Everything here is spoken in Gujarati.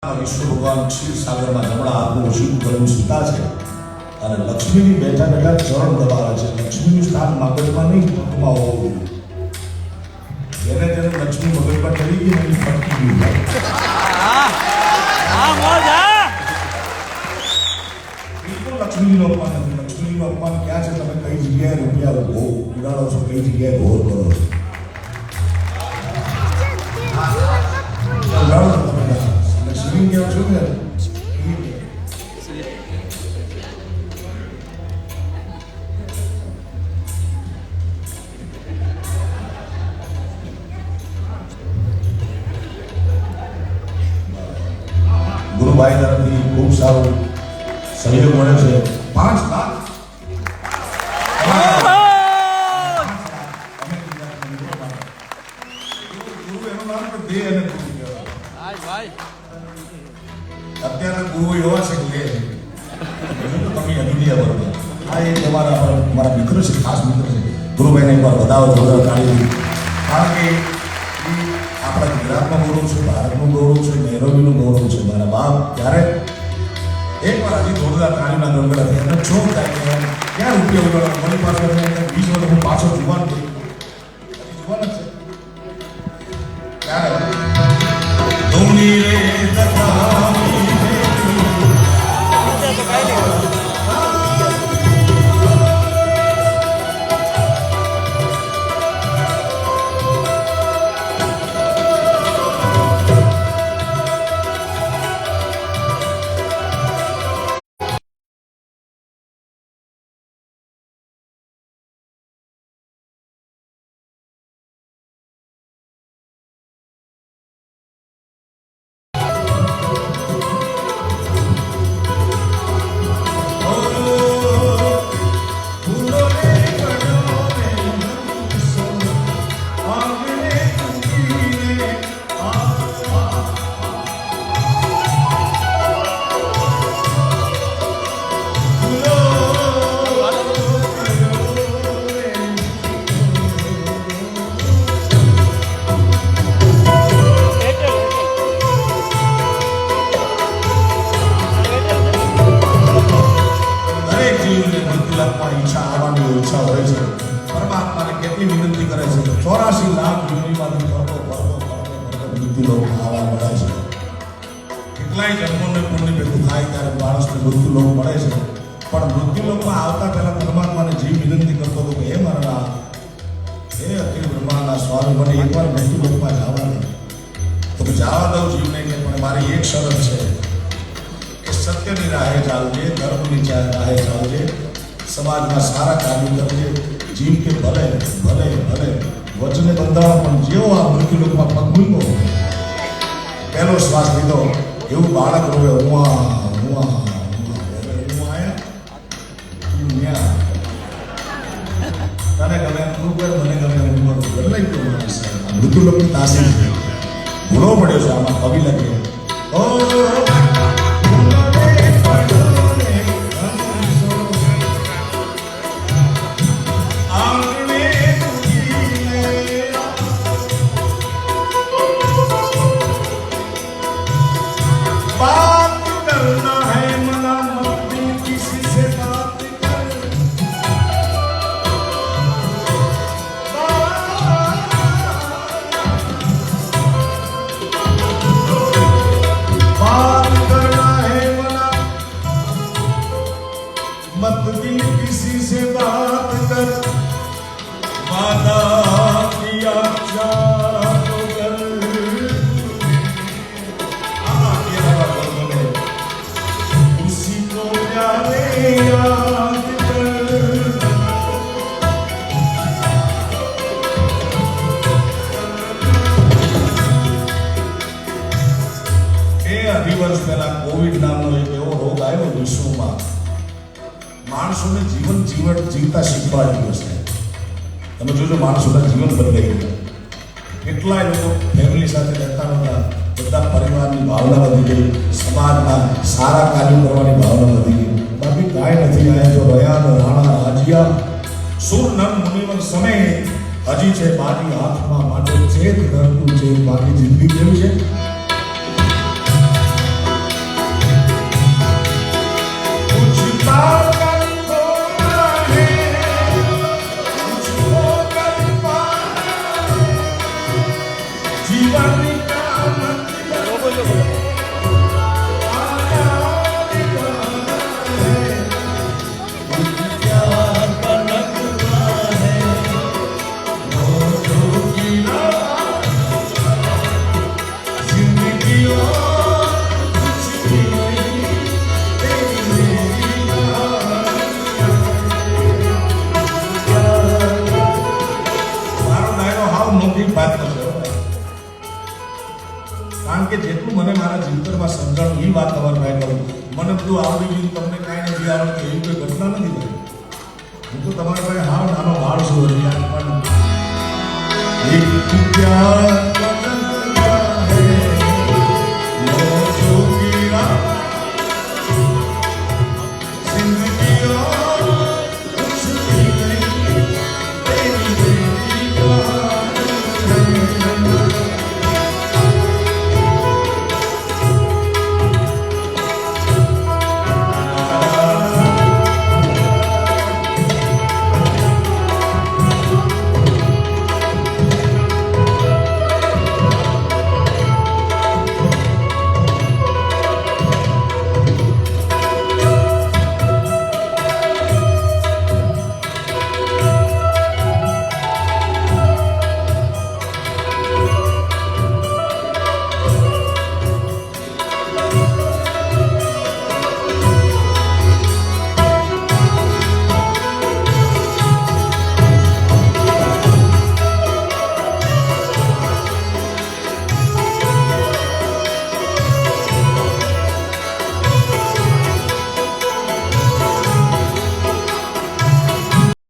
વિષ્ણુ ભગવાન ક્ષીર સાગરમાં જમણા હાથનું ઓછું કર્યું સીતા છે અને લક્ષ્મીની બેઠા બેઠા ચરણ દબાવે છે. લક્ષ્મીનું સ્થાન મગજમાં નહીં પગમાં હોવું જોઈએ. જેને લક્ષ્મી મગજમાં ચડી ગઈ એની ફટકી ગઈ. બિલકુલ લક્ષ્મીનું અપમાન નથી. લક્ષ્મીનું અપમાન ક્યાં છે? તમે કઈ જગ્યાએ રૂપિયા ઉડાડો છો, કઈ જગ્યાએ ઘોર કરો છો. ગુરુભાઈ તરફથી ખૂબ સારો સહયોગ મળે છે. 5 લાખ અત્યારના ગુરુ એવા છે કે તમે અભિનય બરોબર. આ એક મારા મિત્ર છે, ખાસ મિત્ર છે. ગુરુભાઈને એકવાર વધાવો જોરદાર તાળી. કારણ કે આપણા ગુજરાતનું ગૌરવ છે, ભારતનું ગૌરવ છે, નૈરોબીનું ગૌરવ છે. મારા બાપ ત્યારે એકવાર હજી જોરદાર તાળીના ગણગડા થયા અને શોખ થાય કે ક્યાં રૂપિયા ઉગાડવા મારી પાસે 20 વર્ષ હું પાછો જુવાન થઈ જુવાન જ છે ત્યારે ધૂણી રે ઈચ્છા આવવાની ઈચ્છા હોય છે. પરમાત્માને કેટલી વિનંતી કરે છે? 84 લાખ યુનિમાંથી મૃત્યુલોક આવવા મળે છે. કેટલાય જન્મોને પુણ્ય ભેગું થાય ત્યારે માણસને મૃત્યુલોક મળે છે. પણ મૃત્યુલોકમાં આવતા પહેલા પરમાત્માને જીવ વિનંતી કરતો હતો કે હે મારા હે અખિલ બ્રહ્માંડના સ્વામી, મને એકવાર મૃત્યુલોકમાં જવાનું. તો જવા દઉં જીવને કે પણ મારી એક શરત છે કે સત્યની રાહે ચાલજે, ધર્મની રાહે ચાલજે, સમાજમાં સારા કાર્ય કરજે. જીવ કે ભલે ભલે ભલે વચને બંધાવા, પણ જેવો આ મૃત્યુલોકમાં પગ મૂક્યો, પહેલો શ્વાસ લીધો, એવું બાળક રોવે ઉવા ઉવા તને ગમે તું કર, મને ગમે હું કરું. બદલાઈ ગયો માણસ. મૃત્યુલોકની તાસીર ગુણો પડ્યો છે આમાં. કવિ લખે मत दिल किसी से बात कर, वादा किया जातो कर. उसी को प्यारे याद कर. અઢી વર્ષ પહેલા કોવિડ નામનો એક એવો રોગ આવ્યો વિશ્વમાં. માણસોને જીવતા શીખવાડ્યું છે. તમે જોજો માણસોના જીવન બદલાઈ ગયા. કેટલાય લોકો ફેમિલી સાથે રહેતા નહોતા, બધા પરિવારની ભાવના વધી ગઈ, સમાજના સારા કાર્યો કરવાની ભાવના વધી ગઈ. બાકી કાંઈ નથી. આયા જો રયાન રાણા રાજ્યા સુર નર મુનિવર સમય હજી છે બાજી હાથમાં માટે ચેત કરતું છે. બાકી જિંદગી કેવી છે? સમજાણું એ વાત તમારે ભાઈ કરું. મને બધું આવડી ગયું, તમને કાંઈ નથી આવડતું એવી કોઈ ઘટના નથી ભાઈ. હું તો તમારા પાસે હાવ નાનો બાળ છું હજી. એક પ્યાર